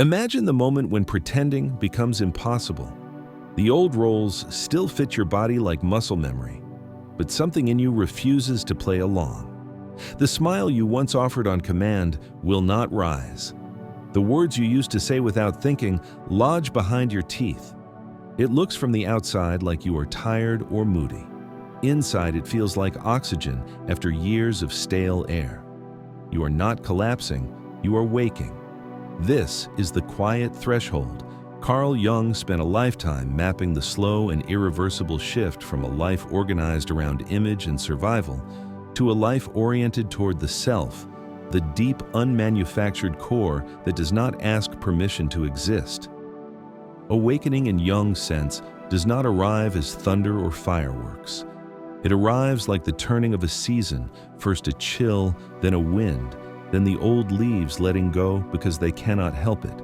Imagine the moment when pretending becomes impossible. The old roles still fit your body like muscle memory, but something in you refuses to play along. The smile you once offered on command will not rise. The words you used to say without thinking lodge behind your teeth. It looks from the outside like you are tired or moody. Inside, it feels like oxygen after years of stale air. You are not collapsing, you are waking. This is the quiet threshold. Carl Jung spent a lifetime mapping the slow and irreversible shift from a life organized around image and survival to a life oriented toward the self, the deep, unmanufactured core that does not ask permission to exist. Awakening in Jung's sense does not arrive as thunder or fireworks. It arrives like the turning of a season, first a chill, then a wind, then the old leaves letting go because they cannot help it.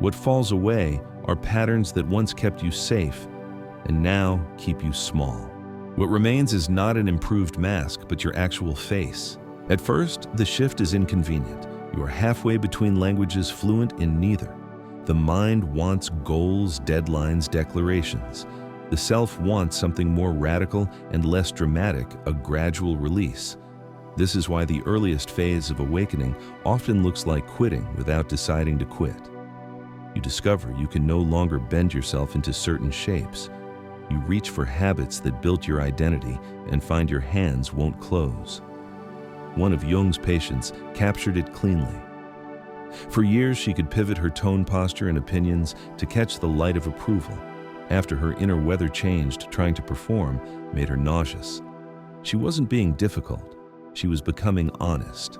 What falls away are patterns that once kept you safe and now keep you small. What remains is not an improved mask, but your actual face. At first, the shift is inconvenient. You are halfway between languages, fluent in neither. The mind wants goals, deadlines, declarations. The self wants something more radical and less dramatic, a gradual release. This is why the earliest phase of awakening often looks like quitting without deciding to quit. You discover you can no longer bend yourself into certain shapes. You reach for habits that built your identity and find your hands won't close. One of Jung's patients captured it cleanly. For years, she could pivot her tone, posture, and opinions to catch the light of approval. After her inner weather changed, trying to perform made her nauseous. She wasn't being difficult. She was becoming honest.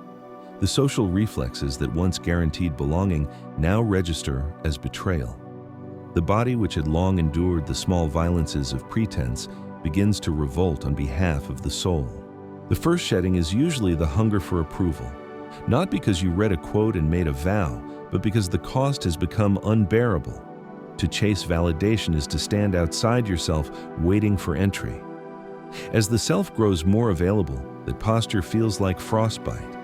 The social reflexes that once guaranteed belonging now register as betrayal. The body, which had long endured the small violences of pretense, begins to revolt on behalf of the soul. The first shedding is usually the hunger for approval, not because you read a quote and made a vow, but because the cost has become unbearable. To chase validation is to stand outside yourself, waiting for entry. As the self grows more available, that posture feels like frostbite.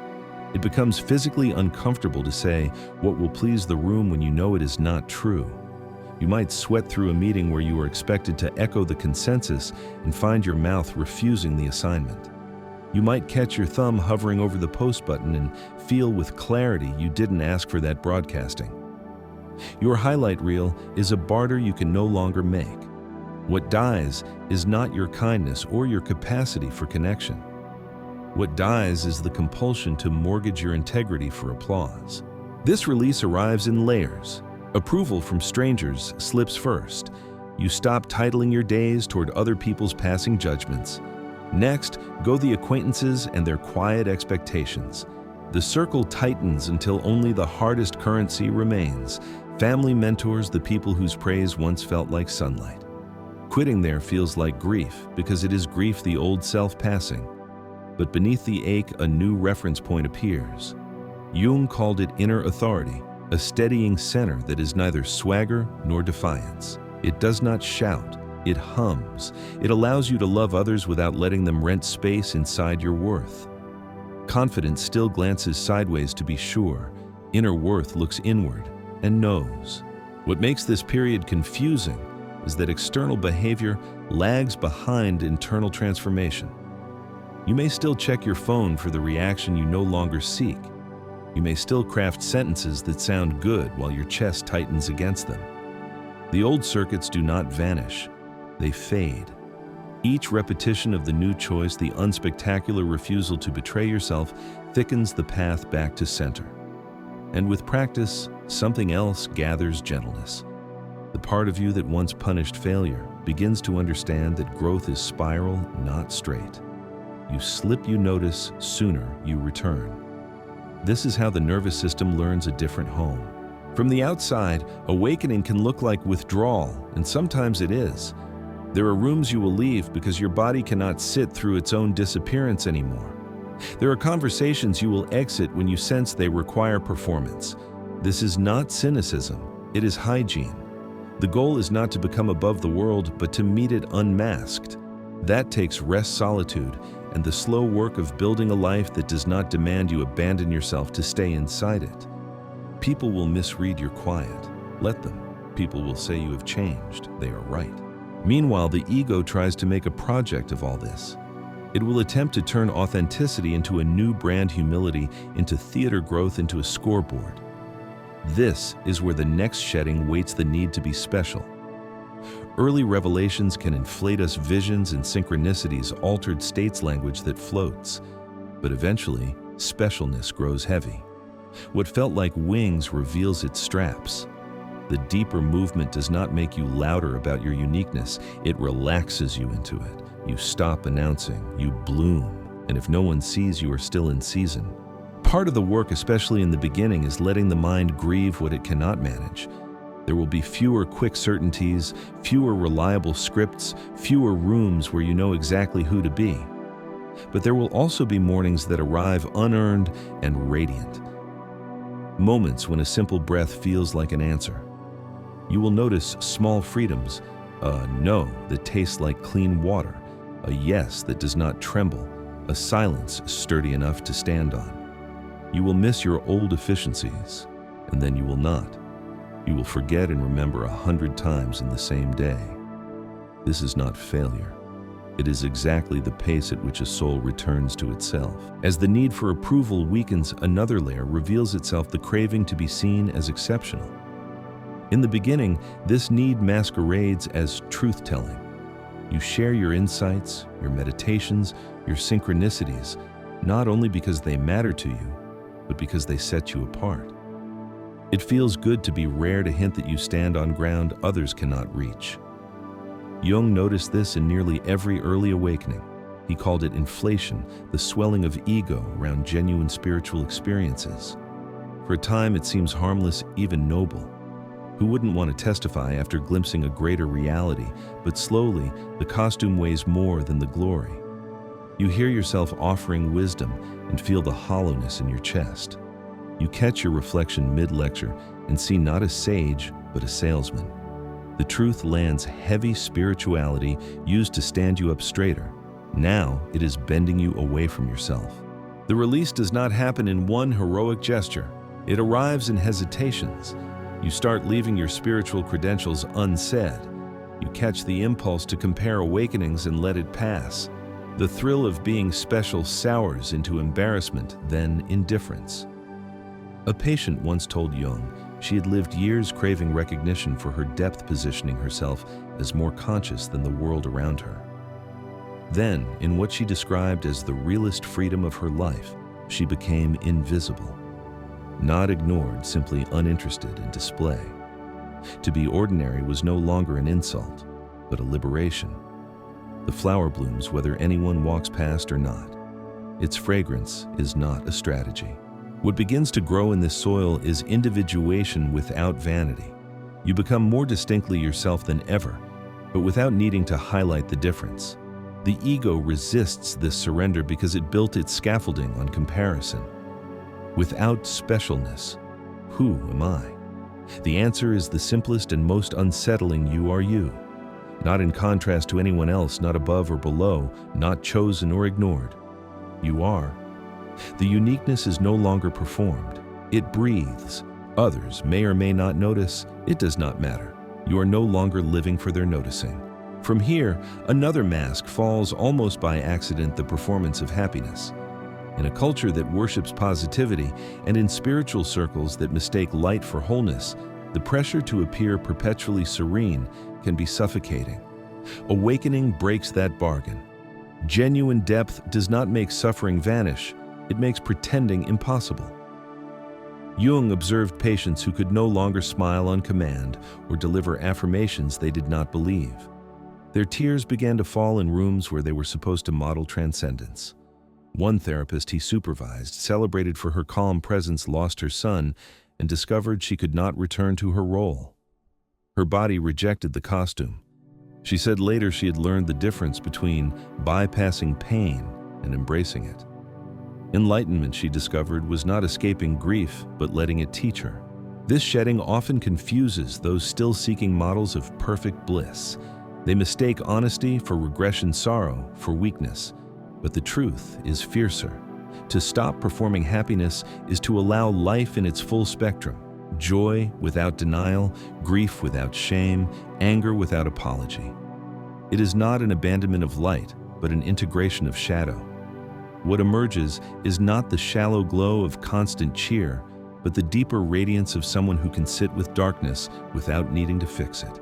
It becomes physically uncomfortable to say what will please the room when you know it is not true. You might sweat through a meeting where you are expected to echo the consensus and find your mouth refusing the assignment. You might catch your thumb hovering over the post button and feel with clarity you didn't ask for that broadcasting. Your highlight reel is a barter you can no longer make. What dies is not your kindness or your capacity for connection. What dies is the compulsion to mortgage your integrity for applause. This release arrives in layers. Approval from strangers slips first. You stop titling your days toward other people's passing judgments. Next, go the acquaintances and their quiet expectations. The circle tightens until only the hardest currency remains. Family mentors, the people whose praise once felt like sunlight. Quitting there feels like grief because it is grief the old self passing. But beneath the ache, a new reference point appears. Jung called it inner authority, a steadying center that is neither swagger nor defiance. It does not shout, it hums. It allows you to love others without letting them rent space inside your worth. Confidence still glances sideways to be sure. Inner worth looks inward and knows. What makes this period confusing is that external behavior lags behind internal transformation. You may still check your phone for the reaction you no longer seek. You may still craft sentences that sound good while your chest tightens against them. The old circuits do not vanish, they fade. Each repetition of the new choice, the unspectacular refusal to betray yourself, thickens the path back to center. And with practice, something else gathers gentleness. The part of you that once punished failure begins to understand that growth is spiral, not straight. You slip, you notice, sooner you return. This is how the nervous system learns a different home. From the outside, awakening can look like withdrawal, and sometimes it is. There are rooms you will leave because your body cannot sit through its own disappearance anymore. There are conversations you will exit when you sense they require performance. This is not cynicism, it is hygiene. The goal is not to become above the world, but to meet it unmasked. That takes rest, solitude, and the slow work of building a life that does not demand you abandon yourself to stay inside it. People will misread your quiet. Let them. People will say you have changed. They are right. Meanwhile, the ego tries to make a project of all this. It will attempt to turn authenticity into a new brand, humility into theater, growth into a scoreboard. This is where the next shedding waits, the need to be special. Early revelations can inflate us, visions and synchronicities, altered states, language that floats. But eventually, specialness grows heavy. What felt like wings reveals its straps. The deeper movement does not make you louder about your uniqueness, it relaxes you into it. You stop announcing, you bloom, and if no one sees, you are still in season. Part of the work, especially in the beginning, is letting the mind grieve what it cannot manage. There will be fewer quick certainties, fewer reliable scripts, fewer rooms where you know exactly who to be. But there will also be mornings that arrive unearned and radiant. Moments when a simple breath feels like an answer. You will notice small freedoms, a no that tastes like clean water, a yes that does not tremble, a silence sturdy enough to stand on. You will miss your old efficiencies, and then you will not. You will forget and remember 100 times in the same day. This is not failure. It is exactly the pace at which a soul returns to itself. As the need for approval weakens, another layer reveals itself, the craving to be seen as exceptional. In the beginning, this need masquerades as truth-telling. You share your insights, your meditations, your synchronicities, not only because they matter to you, but because they set you apart. It feels good to be rare, to hint that you stand on ground others cannot reach. Jung noticed this in nearly every early awakening. He called it inflation, the swelling of ego around genuine spiritual experiences. For a time, it seems harmless, even noble. Who wouldn't want to testify after glimpsing a greater reality? But slowly, the costume weighs more than the glory. You hear yourself offering wisdom and feel the hollowness in your chest. You catch your reflection mid-lecture and see not a sage, but a salesman. The truth lands heavy, spirituality used to stand you up straighter. Now it is bending you away from yourself. The release does not happen in one heroic gesture. It arrives in hesitations. You start leaving your spiritual credentials unsaid. You catch the impulse to compare awakenings and let it pass. The thrill of being special sours into embarrassment, then indifference. A patient once told Jung she had lived years craving recognition for her depth, positioning herself as more conscious than the world around her. Then, in what she described as the realest freedom of her life, she became invisible. Not ignored, simply uninterested in display. To be ordinary was no longer an insult, but a liberation. The flower blooms whether anyone walks past or not. Its fragrance is not a strategy. What begins to grow in this soil is individuation without vanity. You become more distinctly yourself than ever, but without needing to highlight the difference. The ego resists this surrender because it built its scaffolding on comparison. Without specialness, who am I? The answer is the simplest and most unsettling: you are you. Not in contrast to anyone else, not above or below, not chosen or ignored. You are. The uniqueness is no longer performed. It breathes. Others may or may not notice. It does not matter. You are no longer living for their noticing. From here, another mask falls almost by accident: the performance of happiness. In a culture that worships positivity and in spiritual circles that mistake light for wholeness, the pressure to appear perpetually serene can be suffocating. Awakening breaks that bargain. Genuine depth does not make suffering vanish, it makes pretending impossible. Jung observed patients who could no longer smile on command or deliver affirmations they did not believe. Their tears began to fall in rooms where they were supposed to model transcendence. One therapist he supervised, celebrated for her calm presence, lost her son and discovered she could not return to her role. Her body rejected the costume. She said later she had learned the difference between bypassing pain and embracing it. Enlightenment, she discovered, was not escaping grief, but letting it teach her. This shedding often confuses those still seeking models of perfect bliss. They mistake honesty for regression, sorrow for weakness. But the truth is fiercer. To stop performing happiness is to allow life in its full spectrum. joy without denial, grief without shame, anger without apology. It is not an abandonment of light, but an integration of shadow. What emerges is not the shallow glow of constant cheer, but the deeper radiance of someone who can sit with darkness without needing to fix it.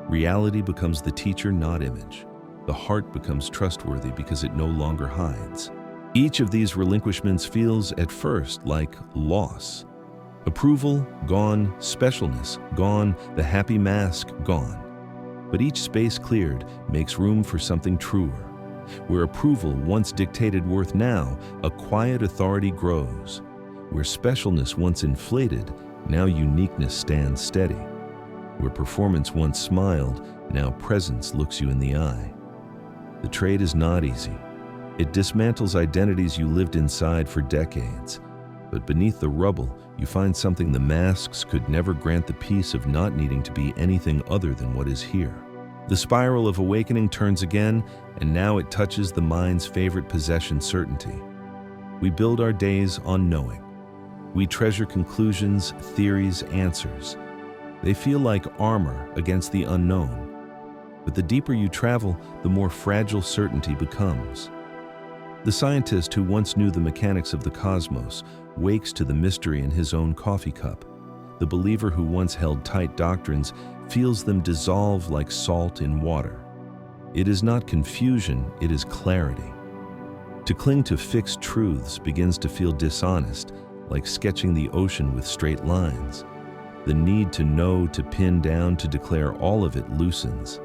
Reality becomes the teacher, not image. The heart becomes trustworthy because it no longer hides. Each of these relinquishments feels at first like loss. Approval gone, specialness gone, the happy mask gone. But each space cleared makes room for something truer. Where approval once dictated worth, now a quiet authority grows. Where specialness once inflated, now uniqueness stands steady. Where performance once smiled, now presence looks you in the eye. The trade is not easy. It dismantles identities you lived inside for decades. But beneath the rubble, you find something the masks could never grant: the peace of not needing to be anything other than what is here. The spiral of awakening turns again, and now it touches the mind's favorite possession, certainty. We build our days on knowing. We treasure conclusions, theories, answers. They feel like armor against the unknown. But the deeper you travel, the more fragile certainty becomes. The scientist who once knew the mechanics of the cosmos wakes to the mystery in his own coffee cup. The believer who once held tight doctrines feels them dissolve like salt in water. It is not confusion, it is clarity. To cling to fixed truths begins to feel dishonest, like sketching the ocean with straight lines. The need to know, to pin down, to declare all of it loosens.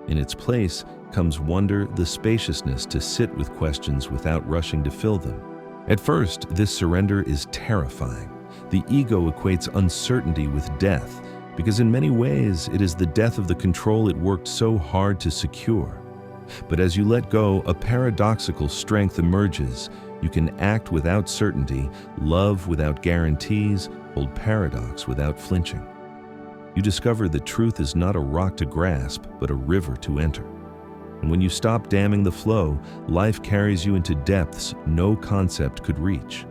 In its place comes wonder, the spaciousness to sit with questions without rushing to fill them. At first, this surrender is terrifying. The ego equates uncertainty with death, because in many ways it is the death of the control it worked so hard to secure. But as you let go, a paradoxical strength emerges. You can act without certainty, love without guarantees, hold paradox without flinching. You discover that truth is not a rock to grasp, but a river to enter. And when you stop damming the flow, life carries you into depths no concept could reach.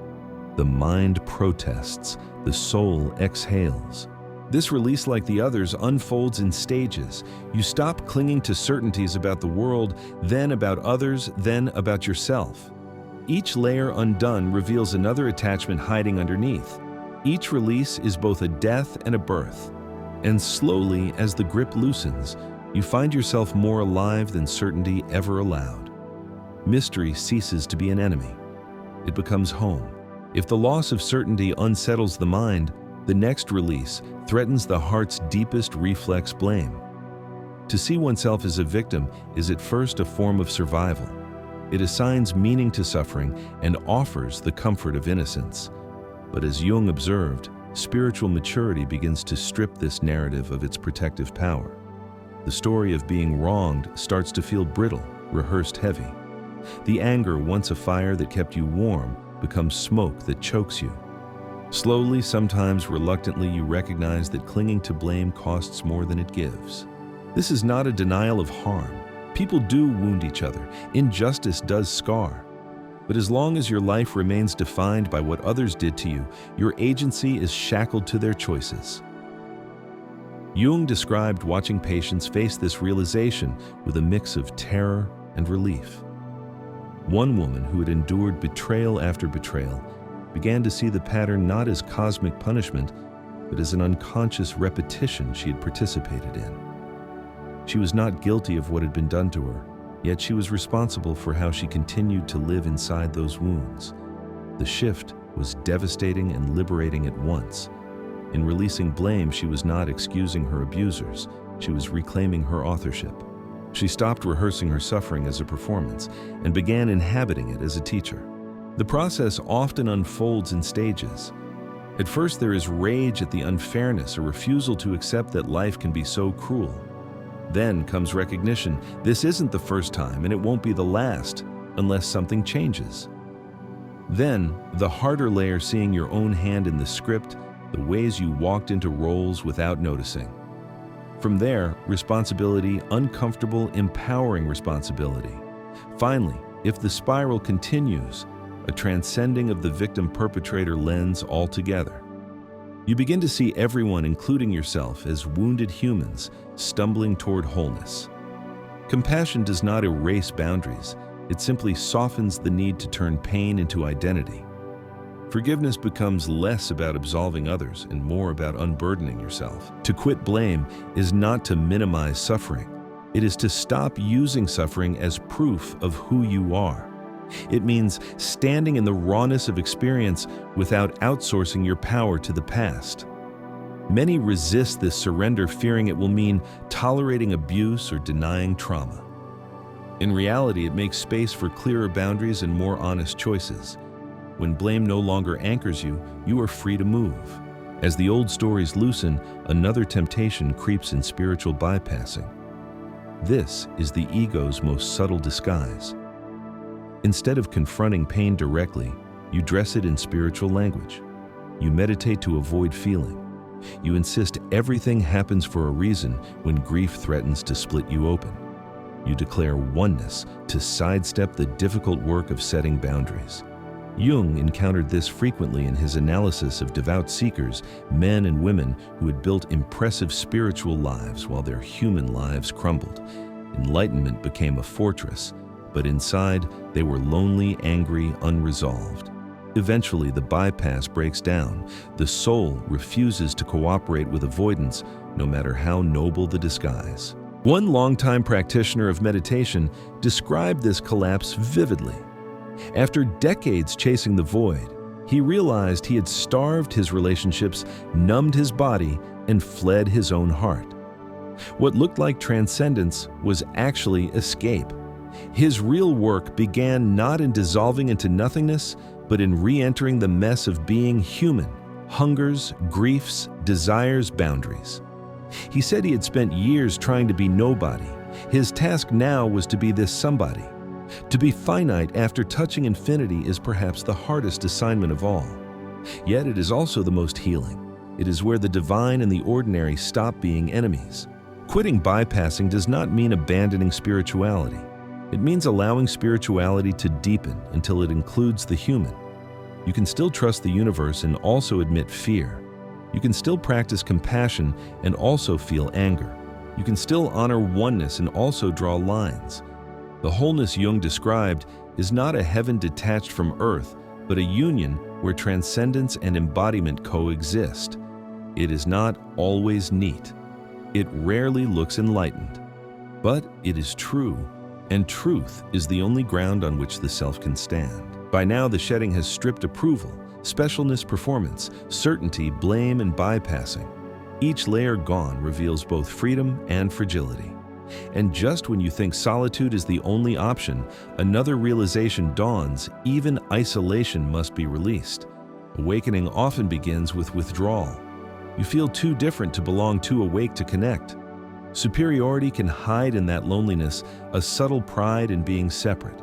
The mind protests, the soul exhales. This release, like the others, unfolds in stages. You stop clinging to certainties about the world, then about others, then about yourself. Each layer undone reveals another attachment hiding underneath. Each release is both a death and a birth. And slowly, as the grip loosens, you find yourself more alive than certainty ever allowed. Mystery ceases to be an enemy. It becomes home. If the loss of certainty unsettles the mind, the next release threatens the heart's deepest reflex, blame. To see oneself as a victim is at first a form of survival. It assigns meaning to suffering and offers the comfort of innocence. But as Jung observed, spiritual maturity begins to strip this narrative of its protective power. The story of being wronged starts to feel brittle, rehearsed heavy. The anger, once a fire that kept you warm, becomes smoke that chokes you. Slowly, sometimes reluctantly, you recognize that clinging to blame costs more than it gives. This is not a denial of harm. People do wound each other. Injustice does scar. But as long as your life remains defined by what others did to you, your agency is shackled to their choices. Jung described watching patients face this realization with a mix of terror and relief. One woman who had endured betrayal after betrayal began to see the pattern not as cosmic punishment, but as an unconscious repetition she had participated in. She was not guilty of what had been done to her, yet she was responsible for how she continued to live inside those wounds. The shift was devastating and liberating at once. In releasing blame, she was not excusing her abusers. She was reclaiming her authorship. She stopped rehearsing her suffering as a performance and began inhabiting it as a teacher. The process often unfolds in stages. At first, there is rage at the unfairness, a refusal to accept that life can be so cruel. Then comes recognition. This isn't the first time, and it won't be the last unless something changes. Then, the harder layer, seeing your own hand in the script, the ways you walked into roles without noticing. From there, responsibility, uncomfortable, empowering responsibility. Finally, if the spiral continues, a transcending of the victim-perpetrator lens altogether. You begin to see everyone, including yourself, as wounded humans stumbling toward wholeness. Compassion does not erase boundaries. It simply softens the need to turn pain into identity. Forgiveness becomes less about absolving others and more about unburdening yourself. To quit blame is not to minimize suffering. It is to stop using suffering as proof of who you are. It means standing in the rawness of experience without outsourcing your power to the past. Many resist this surrender, fearing it will mean tolerating abuse or denying trauma. In reality, it makes space for clearer boundaries and more honest choices. When blame no longer anchors you, you are free to move. As the old stories loosen, another temptation creeps in spiritual bypassing. This is the ego's most subtle disguise. Instead of confronting pain directly, you dress it in spiritual language. You meditate to avoid feeling. You insist everything happens for a reason when grief threatens to split you open. You declare oneness to sidestep the difficult work of setting boundaries. Jung encountered this frequently in his analysis of devout seekers, men and women who had built impressive spiritual lives while their human lives crumbled. Enlightenment became a fortress, but inside they were lonely, angry, unresolved. Eventually, the bypass breaks down. The soul refuses to cooperate with avoidance, no matter how noble the disguise. One longtime practitioner of meditation described this collapse vividly. After decades chasing the void, he realized he had starved his relationships, numbed his body, and fled his own heart. What looked like transcendence was actually escape. His real work began not in dissolving into nothingness, but in re-entering the mess of being human, hungers, griefs, desires, boundaries. He said he had spent years trying to be nobody. His task now was to be this somebody. To be finite after touching infinity is perhaps the hardest assignment of all. Yet it is also the most healing. It is where the divine and the ordinary stop being enemies. Quitting bypassing does not mean abandoning spirituality. It means allowing spirituality to deepen until it includes the human. You can still trust the universe and also admit fear. You can still practice compassion and also feel anger. You can still honor oneness and also draw lines. The wholeness Jung described is not a heaven detached from earth, but a union where transcendence and embodiment coexist. It is not always neat. It rarely looks enlightened. But it is true, and truth is the only ground on which the self can stand. By now, the shedding has stripped approval, specialness, performance, certainty, blame, and bypassing. Each layer gone reveals both freedom and fragility. And just when you think solitude is the only option, another realization dawns: even isolation must be released. Awakening often begins with withdrawal. You feel too different to belong, too awake to connect. Superiority can hide in that loneliness, a subtle pride in being separate.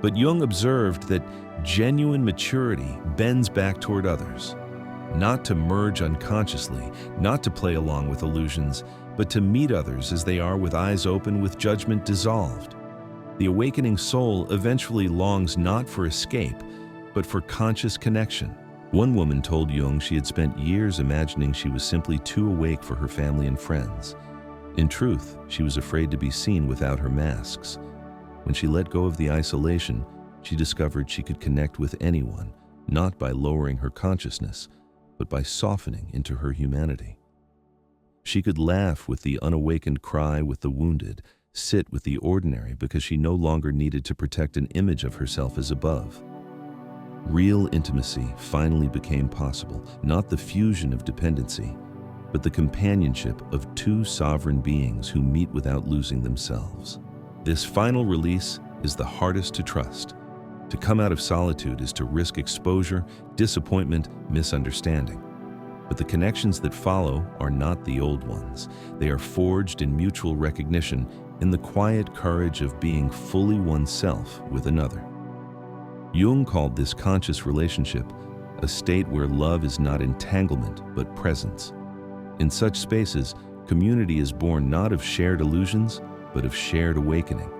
But Jung observed that genuine maturity bends back toward others, not to merge unconsciously, not to play along with illusions, but to meet others as they are with eyes open, with judgment dissolved. The awakening soul eventually longs not for escape, but for conscious connection. One woman told Jung she had spent years imagining she was simply too awake for her family and friends. In truth, she was afraid to be seen without her masks. When she let go of the isolation, she discovered she could connect with anyone, not by lowering her consciousness, but by softening into her humanity. She could laugh with the unawakened, cry with the wounded, sit with the ordinary, because she no longer needed to protect an image of herself as above. Real intimacy finally became possible, not the fusion of dependency, but the companionship of two sovereign beings who meet without losing themselves. This final release is the hardest to trust. To come out of solitude is to risk exposure, disappointment, misunderstanding. But the connections that follow are not the old ones. They are forged in mutual recognition, in the quiet courage of being fully oneself with another. Jung called this conscious relationship a state where love is not entanglement, but presence. In such spaces, community is born not of shared illusions, but of shared awakening.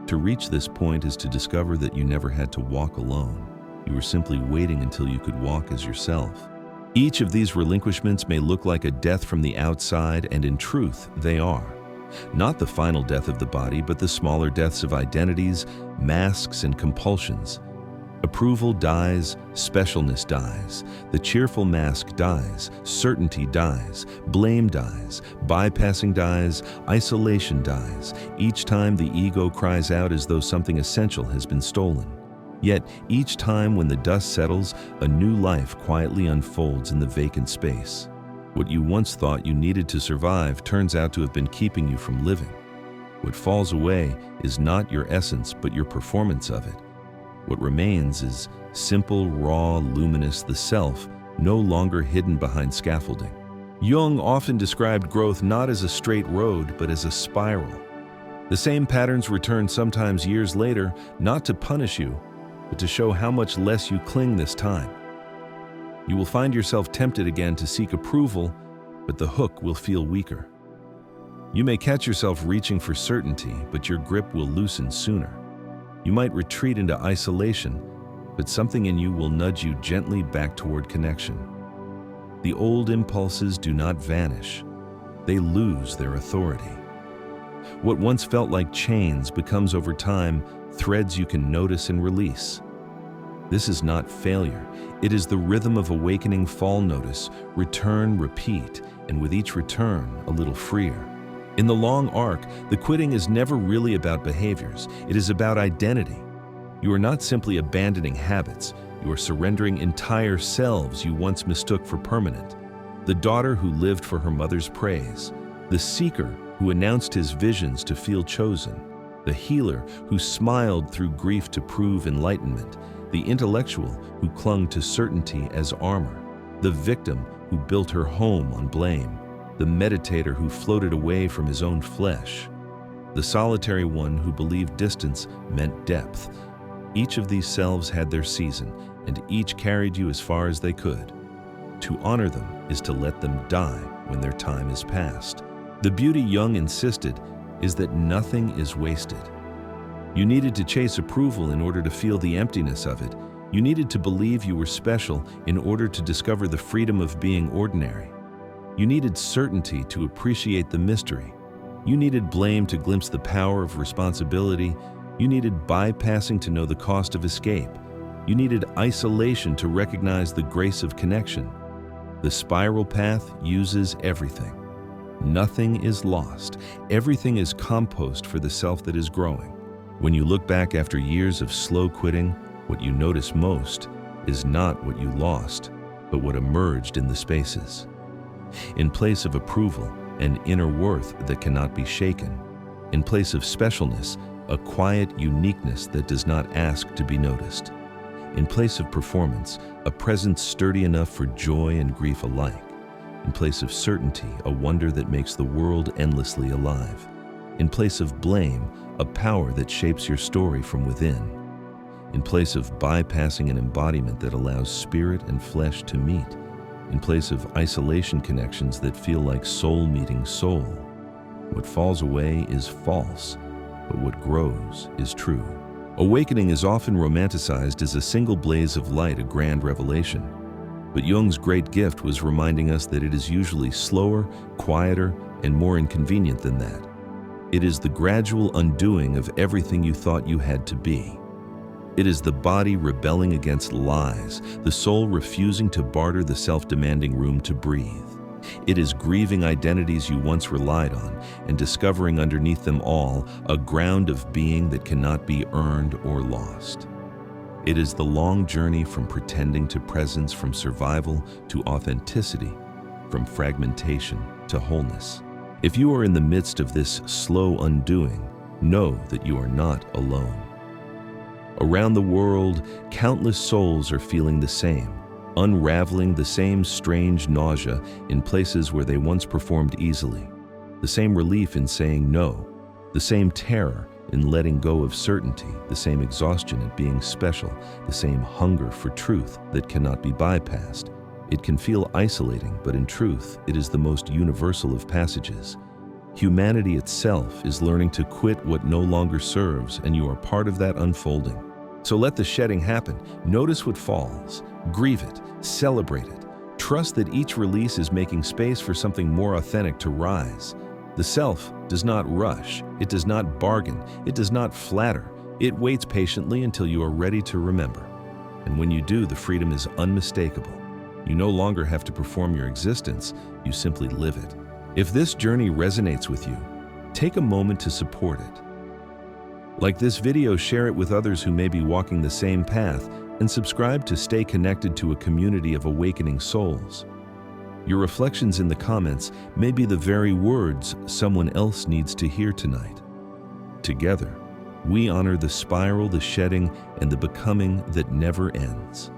To reach this point is to discover that you never had to walk alone. You were simply waiting until you could walk as yourself. Each of these relinquishments may look like a death from the outside, and in truth, they are. Not the final death of the body, but the smaller deaths of identities, masks, and compulsions. Approval dies, specialness dies, the cheerful mask dies, certainty dies, blame dies, bypassing dies, isolation dies, each time the ego cries out as though something essential has been stolen. Yet, each time when the dust settles, a new life quietly unfolds in the vacant space. What you once thought you needed to survive turns out to have been keeping you from living. What falls away is not your essence, but your performance of it. What remains is simple, raw, luminous, the self, no longer hidden behind scaffolding. Jung often described growth not as a straight road, but as a spiral. The same patterns return sometimes years later, not to punish you, but to show how much less you cling this time. You will find yourself tempted again to seek approval, but the hook will feel weaker. You may catch yourself reaching for certainty, but your grip will loosen sooner. You might retreat into isolation, but something in you will nudge you gently back toward connection. The old impulses do not vanish. They lose their authority. What once felt like chains becomes over time threads you can notice and release. This is not failure. It is the rhythm of awakening. Fall notice, return, repeat, and with each return, a little freer. In the long arc, the quitting is never really about behaviors. It is about identity. You are not simply abandoning habits. You are surrendering entire selves you once mistook for permanent. The daughter who lived for her mother's praise. The seeker who announced his visions to feel chosen. The healer who smiled through grief to prove enlightenment. The intellectual who clung to certainty as armor. The victim who built her home on blame. The meditator who floated away from his own flesh. The solitary one who believed distance meant depth. Each of these selves had their season, and each carried you as far as they could. To honor them is to let them die when their time is past. The beauty Jung insisted is that nothing is wasted. You needed to chase approval in order to feel the emptiness of it. You needed to believe you were special in order to discover the freedom of being ordinary. You needed certainty to appreciate the mystery. You needed blame to glimpse the power of responsibility. You needed bypassing to know the cost of escape. You needed isolation to recognize the grace of connection. The spiral path uses everything. Nothing is lost. Everything is compost for the self that is growing. When you look back after years of slow quitting, what you notice most is not what you lost, but what emerged in the spaces. In place of approval, an inner worth that cannot be shaken. In place of specialness, a quiet uniqueness that does not ask to be noticed. In place of performance, a presence sturdy enough for joy and grief alike. In place of certainty, a wonder that makes the world endlessly alive. In place of blame, a power that shapes your story from within. In place of bypassing an embodiment that allows spirit and flesh to meet. In place of isolation connections that feel like soul meeting soul. What falls away is false, but what grows is true. Awakening is often romanticized as a single blaze of light, a grand revelation. But Jung's great gift was reminding us that it is usually slower, quieter, and more inconvenient than that. It is the gradual undoing of everything you thought you had to be. It is the body rebelling against lies, the soul refusing to barter the self-demanding room to breathe. It is grieving identities you once relied on and discovering underneath them all a ground of being that cannot be earned or lost. It is the long journey from pretending to presence, from survival to authenticity, from fragmentation to wholeness. If you are in the midst of this slow undoing, know that you are not alone. Around the world, countless souls are feeling the same, unraveling the same strange nausea in places where they once performed easily, the same relief in saying no, the same terror in letting go of certainty, the same exhaustion at being special, the same hunger for truth that cannot be bypassed. It can feel isolating, but in truth, it is the most universal of passages. Humanity itself is learning to quit what no longer serves, and you are part of that unfolding. So let the shedding happen. Notice what falls, grieve it, celebrate it, Trust that each release is making space for something more authentic to rise. The self does not rush, it does not bargain, it does not flatter. It waits patiently until you are ready to remember. And when you do, the freedom is unmistakable. You no longer have to perform your existence, you simply live it. If this journey resonates with you, take a moment to support it. Like this video, share it with others who may be walking the same path, and subscribe to stay connected to a community of awakening souls. Your reflections in the comments may be the very words someone else needs to hear tonight. Together, we honor the spiral, the shedding, and the becoming that never ends.